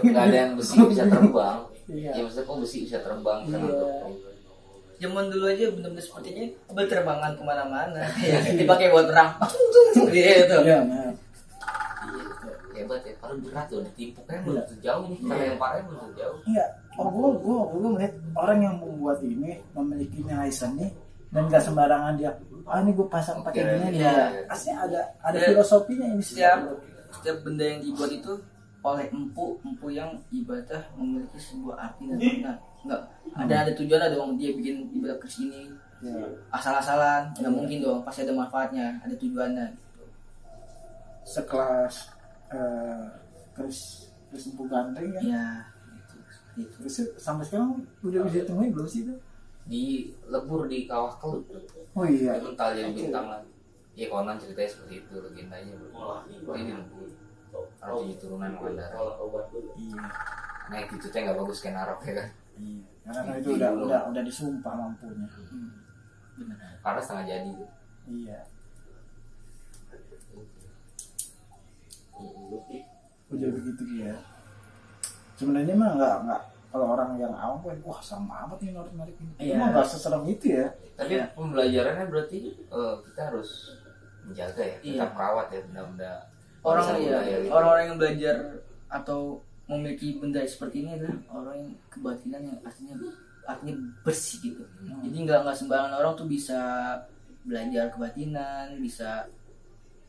Nggak ada yang besi bisa terbang. Iya. Ya maksudnya kok besi bisa terbang bisa Iya. nutup. Zaman dulu aja benar-benar sepertinya berterbangan kemana-mana. Ya, dipakai buat perang. Gitu. Iya, nah. Hebat ya, padahal berat loh, ditimpuknya belum jauh nih, kalau yang parahnya belum jauh. Iya, gue melihat orang yang membuat ini memiliki nilai seni dan gak sembarangan dia ini gue pasang pakai gini ya. Aslinya ada filosofinya ini. Setiap benda yang dibuat itu oleh empu yang ibadah memiliki sebuah arti dan makna. Enggak ada tujuan, ada dong dia bikin ibadah ke sini asal-asalan, nggak mungkin dong, pasti ada manfaatnya, ada tujuannya gitu. Sekelas Kris Empu Gandring kan ya gitu. Terus sampai sekarang udah bisa ditemuin belum sih itu? Di lebur di Kawah Kelut. Oh iya. Dia mental jadi bintang lagi. Ya konon ceritanya seperti itu, legendanya. Ini lebur. Harus jadi turunan Mandara. Iya. Nah itu teh nggak bagus kayak narok ya kan. Iya. Karena itu udah disumpah lampunya. Benar. Karena setengah jadi. Iya. Udah begitu dia. Sebenarnya mah nggak kalau orang yang awam kan wah sama amat nih narik ini. Emang nggak seserem itu ya. Tapi pembelajarannya berarti kita harus menjaga ya, tetap rawat ya benda-benda. Orang-orang yang belajar atau memiliki benda seperti ini adalah orang yang kebatinan yang artinya bersih gitu. Jadi nggak sembarangan orang tuh bisa belajar kebatinan, bisa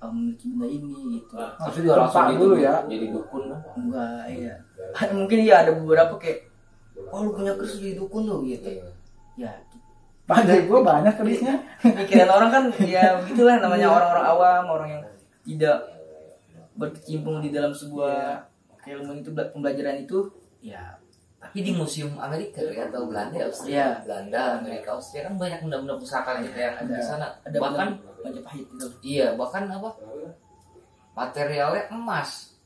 memiliki benda ini gitu. Tapi juga langsung dulu ya jadi dukun lah. Enggak, iya. Mungkin ya ada beberapa kayak lu punya keris jadi dukun lo gitu. Ya padahal gue banyak kerisnya. Pikiran orang kan ya begitulah namanya orang-orang awam, orang yang tidak berkecimpung di dalam sebuah keilmuan itu, pembelajaran itu ya. Tapi di Museum Amerika ya, atau Belanda, Austria, Belanda, Amerika, Austria kan banyak benda-benda pusaka kita yang ada di sana. Ada bahkan Majapahit itu. Iya, bahkan materialnya emas.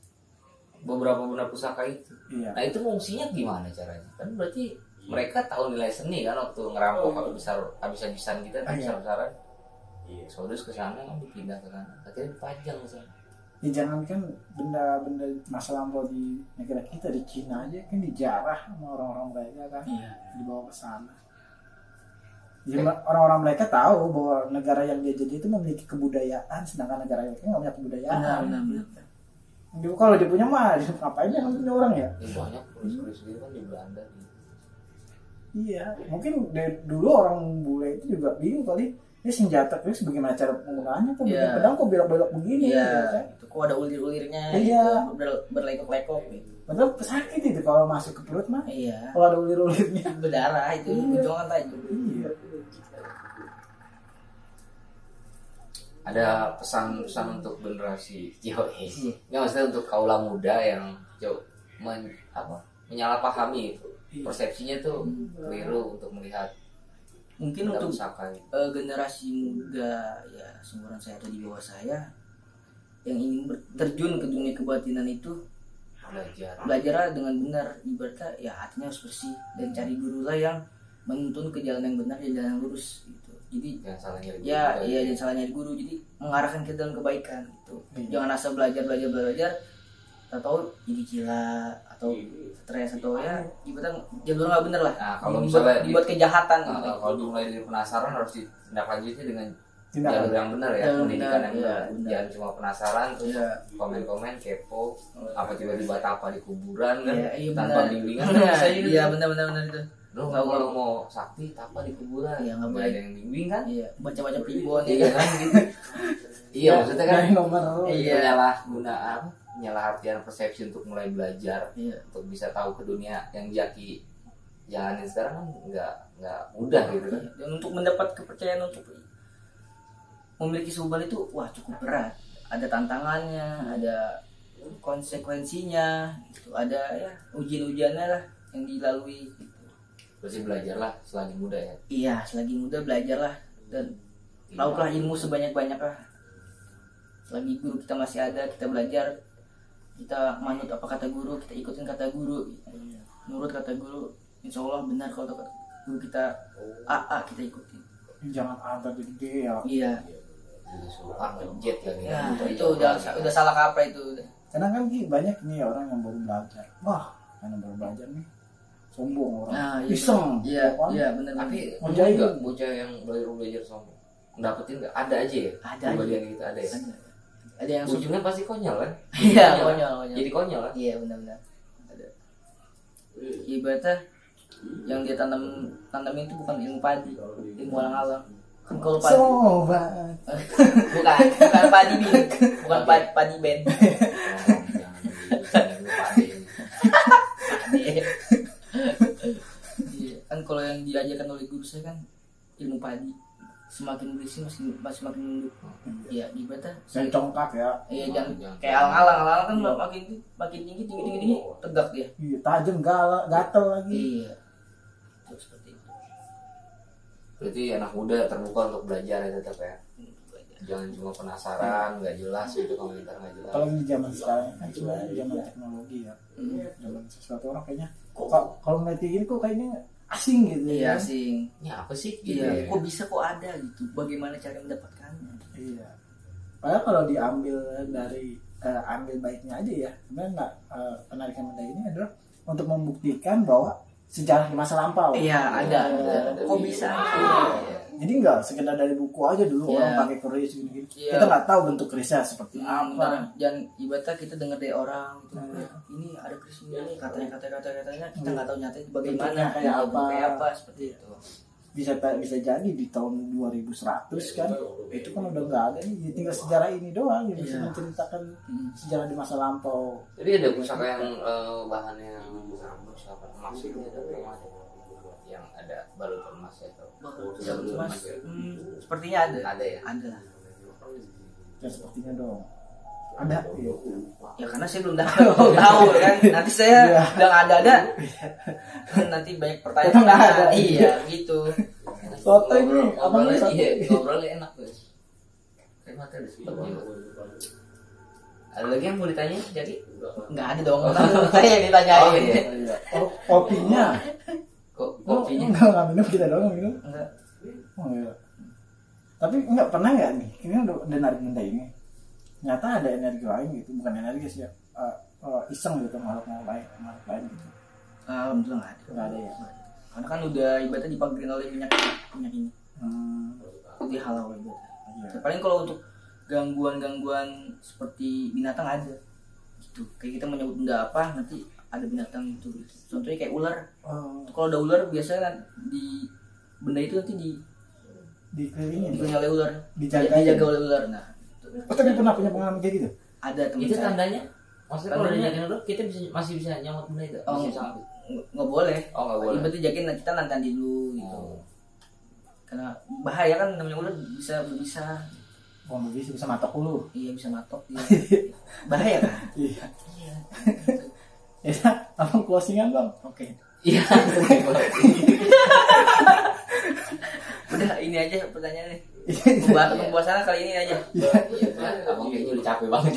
Beberapa benda pusaka itu. Iya. Nah, itu fungsinya gimana caranya? Kan berarti mereka tahu nilai seni kan waktu ngerampok habis-habisan kita kan besar-besaran. Soalnya ke sana kan dipindah ke sana. Akhirnya dipajang ke sana. Ya jangan kan benda-benda masa lampau di negara kita, di Cina aja kan dijarah sama orang-orang mereka kan, dibawa ke sana. Jadi orang-orang mereka tahu bahwa negara yang dia jadi itu memiliki kebudayaan, sedangkan negara mereka nggak punya kebudayaan. Benar. Dia, kalau dia punya mah, ngapain dia nggak punya orang ya? Banyak turis-turis gitu kan di Belanda. Iya, mungkin dari dulu orang bule itu juga bingung kali. Ini senjata terus bagaimana cara penggunaannya kok bikin pedang kok belok-belok begini kan? Kok ada ulir-ulirnya berlekok-lekok gitu. Padahal sakit itu kalau masuk ke perut mah. Iya. Kalau ada ulir-ulirnya berdarah itu ujungan aja. Iya. Ada pesan-pesan untuk generasi nggak maksudnya untuk kaula muda yang menyalahpahami itu persepsinya tuh keliru untuk melihat mungkin untuk generasi muda ya seumuran saya atau di bawah saya yang ingin terjun ke dunia kebatinan itu belajarlah dengan benar, ibaratnya ya hatinya harus bersih dan cari guru lah yang menuntun ke jalan yang benar dan jalan yang lurus gitu. Jadi jangan salah nyari guru, jadi mengarahkan ke dalam kebaikan gitu. Jangan asal belajar atau jadi gila atau stres atau ya ibaratnya jalur nggak bener lah. Nah, kalau misalnya dibuat kejahatan kalau dimulai dari penasaran harus ditindaklanjuti dengan jalur yang benar ya, pendidikan yang benar. Jangan cuma penasaran terus komen-komen kepo apa tiba-tiba apa di kuburan kan tanpa bimbingan bisa gitu. Iya benar itu. Lu kalau mau sakti apa di kuburan nggak ada yang bimbing kan. Baca-baca primbon ya kan gitu. Iya maksudnya kan nomor penyalahartian persepsi untuk mulai belajar untuk bisa tahu ke dunia yang Jaki jalanin sekarang kan nggak mudah gitu kan. Dan untuk mendapat kepercayaan untuk memiliki suban itu cukup berat, ada tantangannya, ada konsekuensinya gitu, ada ya ujian-ujiannya lah yang dilalui gitu. Terus belajarlah selagi muda ya. Iya, selagi muda belajarlah dan lakukanlah ilmu sebanyak-banyaknya. Selagi guru kita masih ada, kita belajar, kita manut apa kata guru, kita ikutin kata guru, nurut kata guru, insya Allah benar kalau kata guru kita A kita ikutin. Jangan A tapi D ya. Iya. Jet lagi. Ya, itu udah salah kaprah itu. Karena kan banyak nih orang yang baru belajar. Wah, yang baru belajar nih sombong orang. Iseng. Iya benar. Tapi enggak bocah yang baru belajar sombong. Dapetin enggak? Ada aja ya? Ada bagian kita ada ya. Ada yang ujungnya pasti konyol kan? Iya, konyol. Jadi konyol kan? Iya, benar-benar. Ada. ibaratnya yang dia tanam itu bukan ilmu padi, ilmu alang-alang. Kan kalau padi Sobat. bukan padi nih, bukan padi band. Iya, kan kalau yang diajarkan oleh guru saya kan ilmu padi, semakin berisi makin nunduk. Ya ibaratnya Saya congkak ya. iya jangan kayak alang-alang kan makin tinggi tegak dia. Iya, tajam gatel lagi. Iya. Terus seperti itu. Berarti anak muda terbuka untuk belajar ya tetap ya. Jangan cuma penasaran, nggak jelas gitu komentar nggak jelas. Kalau di zaman sekarang kan cuma zaman teknologi ya. Zaman sesuatu orang kayaknya kok kalau ngeliat kayak gini kok kayaknya asing gitu Iya ya. asing. Ini apa sih? Gitu Iya. ya. Kok bisa kok ada gitu? Bagaimana cara mendapatkannya? Iya. Padahal kalau diambil dari ambil baiknya aja ya, sebenarnya nggak penarikan benda ini adalah untuk membuktikan bahwa sejarah di masa lampau. Iya ada. Kok bisa? Iya. Jadi nggak sekedar dari buku aja dulu Iya. orang pakai keris gini-gini. Iya. Kita nggak tahu bentuk kerisnya seperti apa. Dan ibaratnya kita dengar dari orang gitu. Ini ada keris ini katanya kita nggak tahu nyatanya bagaimana Bentuknya kayak apa. seperti itu. Bisa jadi di tahun 2100 kan itu kan udah nggak ada nih, tinggal sejarah ini doang yang bisa Iya. menceritakan sejarah di masa lampau. Jadi ada pusaka yang bahannya misalkan emas itu ada yang ada balut emas atau Mas, sepertinya ada. Ada ya? Ada. Ya sepertinya dong. Ada. Iya. Ya karena saya belum tahu kan. Nanti saya Iya. udah nggak ada. Nanti banyak Kita nggak pertanyaan. ada. Iya gitu. Soto ini apa nih soto? Iya, ngobrolnya enak guys. Kayak mata udah sempet juga. Ada lagi yang mau ditanya? Jadi Nggak ada dong. Saya yang ditanyain. Oh, iya. Iya. Kopinya. kopinya Nggak minum, kita doang minum. Enggak. Oh iya. Tapi nggak pernah nggak nih? Ini udah narik benda ini. Nyata ada energi lain gitu, bukan energi sih ya. Iseng gitu makhluk lain gitu. Alhamdulillah nggak ada. Nggak ada ya. Karena kan udah ibaratnya dipagerin oleh minyak ini. Itu halal ibaratnya. Iya. Ya, paling kalau untuk gangguan seperti binatang ada. Gitu. Kayak kita menyebut benda apa nanti ada binatang itu. Gitu. Contohnya kayak ular. Kalau ada ular biasanya di benda itu nanti Dikelilingin. dikelilingi oleh ular, Dijaga oleh ular. Nah, Oh, tapi pernah punya pengalaman kayak gitu? ada teman itu saya. tandanya. Maksudnya kalau Tandanya- dinyakin dulu kita masih bisa nyamuk benda itu. Oh, Bisa sangkut. nggak boleh. Oh, nggak boleh. Berarti jakin kita nanti dulu gitu. Oh. Karena bahaya kan namanya ular bisa Oh, bisa matok dulu. iya bisa matok dia. Bahaya kan? Iya. Iya. Ya, abang closingan bang. Oke. Iya. Udah ini aja pertanyaannya. Iya. Pembahasan kali ini aja. Iya, abang kayaknya udah capek banget.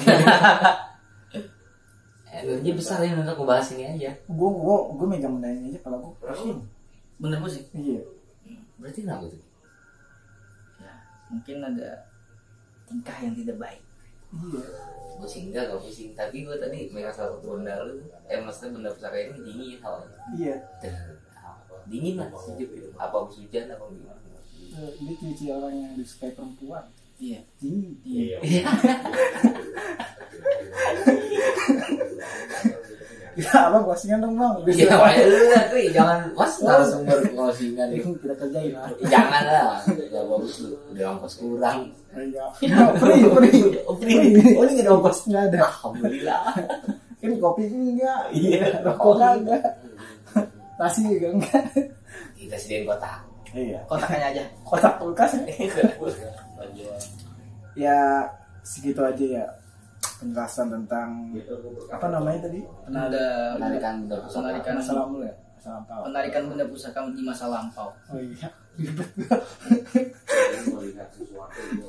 Energinya besar ya untuk membahas ini aja. Gue megang benda ini aja kalau gue pusing. Bener pusing. Iya. Berarti kenapa tuh? Ya, mungkin ada tingkah yang tidak baik. Iya. Pusing enggak gak pusing. Tapi gue tadi megang salah satu benda lu. Maksudnya benda pusaka ini dingin hawanya. Iya. Dingin lah, sejuk gitu. Apa habis hujan apa gimana? Ini ciri orang yang disukai perempuan. Iya. Dingin. Iya. Ya, abang closingan dong bang. Iya, makanya lu lah tuh, jangan mas narasumber closingan. Kita kerjain lah. Jangan lah, gak bagus lu. Udah ongkos kurang. Iya. Free. Oh, free. Oh, ini nggak ada ongkos. Nggak ada. Alhamdulillah. Ini kopi enggak. Iya. Rokok enggak. Nasi juga enggak. Kita sediain kotak. Iya. Kotakannya aja. Kotak kulkas. Ya segitu aja ya penjelasan tentang apa namanya tadi? Penarikan benda pusaka. Penarikan Masa lampau ya. Masa lampau. penarikan benda pusaka di masa lampau. Oh iya.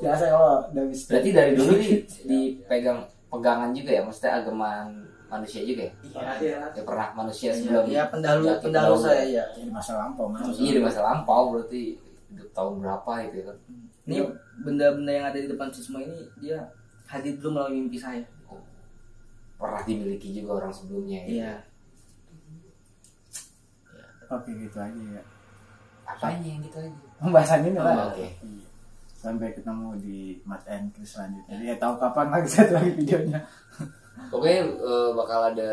Biasa kalau udah bisa. Berarti dari dulu nih dipegang pegangan juga ya, maksudnya agaman manusia juga ya? Iya. Ya pernah manusia sebelum Ya pendahulu saya ya. Di masa lampau mas. Iya di masa lampau berarti hidup tahun berapa gitu ya kan? Ini benda-benda yang ada di depan semua ini dia hadir dulu melalui mimpi saya. Pernah dimiliki juga orang sebelumnya ya? Iya. Oke gitu aja ya. Apanya yang gitu aja? Pembahasan ini lah. Oke. Iya. Sampai ketemu di Mat and Chris selanjutnya. Ya tahu kapan lagi satu lagi videonya. Pokoknya bakal ada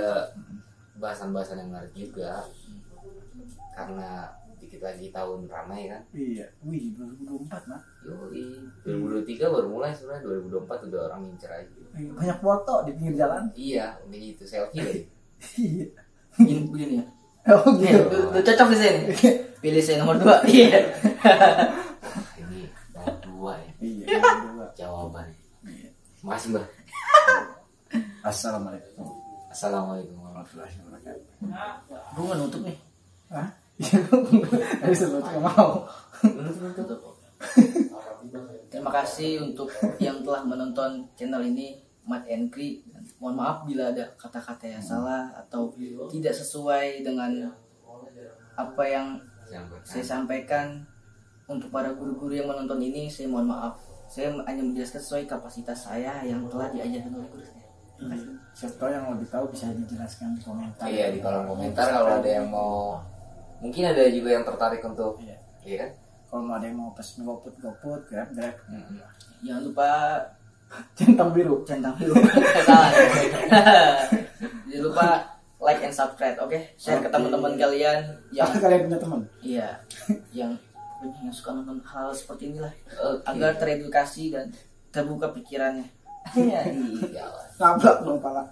bahasan-bahasan yang menarik juga. Karena dikit lagi tahun ramai kan. Iya, wih 2024 Mak. Yoi, 2023 baru mulai sebenarnya, 2024 udah orang ngincer aja. Banyak foto di pinggir jalan. Iya, ini itu selfie lagi. Iya. Begini ya. Oh gitu. Udah cocok di sini. Pilih saya nomor 2. Iya. Ini nomor 2 ya. Iya. Jawabannya. Iya. Makasih Mbak. Assalamualaikum. Assalamualaikum warahmatullahi Warahmatullahi wabarakatuh. Gue mau nutup nih. Hah? Iya, tapi sebetulnya nggak mau. Terima kasih untuk yang telah menonton channel ini, Mat Enkri. Mohon maaf bila ada kata-kata yang salah atau tidak sesuai dengan apa yang saya sampaikan. Untuk para guru-guru yang menonton ini, saya mohon maaf. Saya hanya menjelaskan sesuai kapasitas saya yang telah diajarkan oleh guru saya. Siapa tahu yang lebih tahu bisa dijelaskan di komentar. Iya, di kolom komentar kalau ada yang mau, mungkin ada juga yang tertarik untuk, iya kan? Kalau mau ada yang mau pesen GoPut, Grab. Jangan lupa Centang biru. centang biru. Salah. Jangan lupa like and subscribe, oke? Share ke teman-teman kalian yang Kalian punya teman? iya, yang suka nonton hal seperti inilah, agar teredukasi dan terbuka pikirannya. Iya. Nabrak dong pala.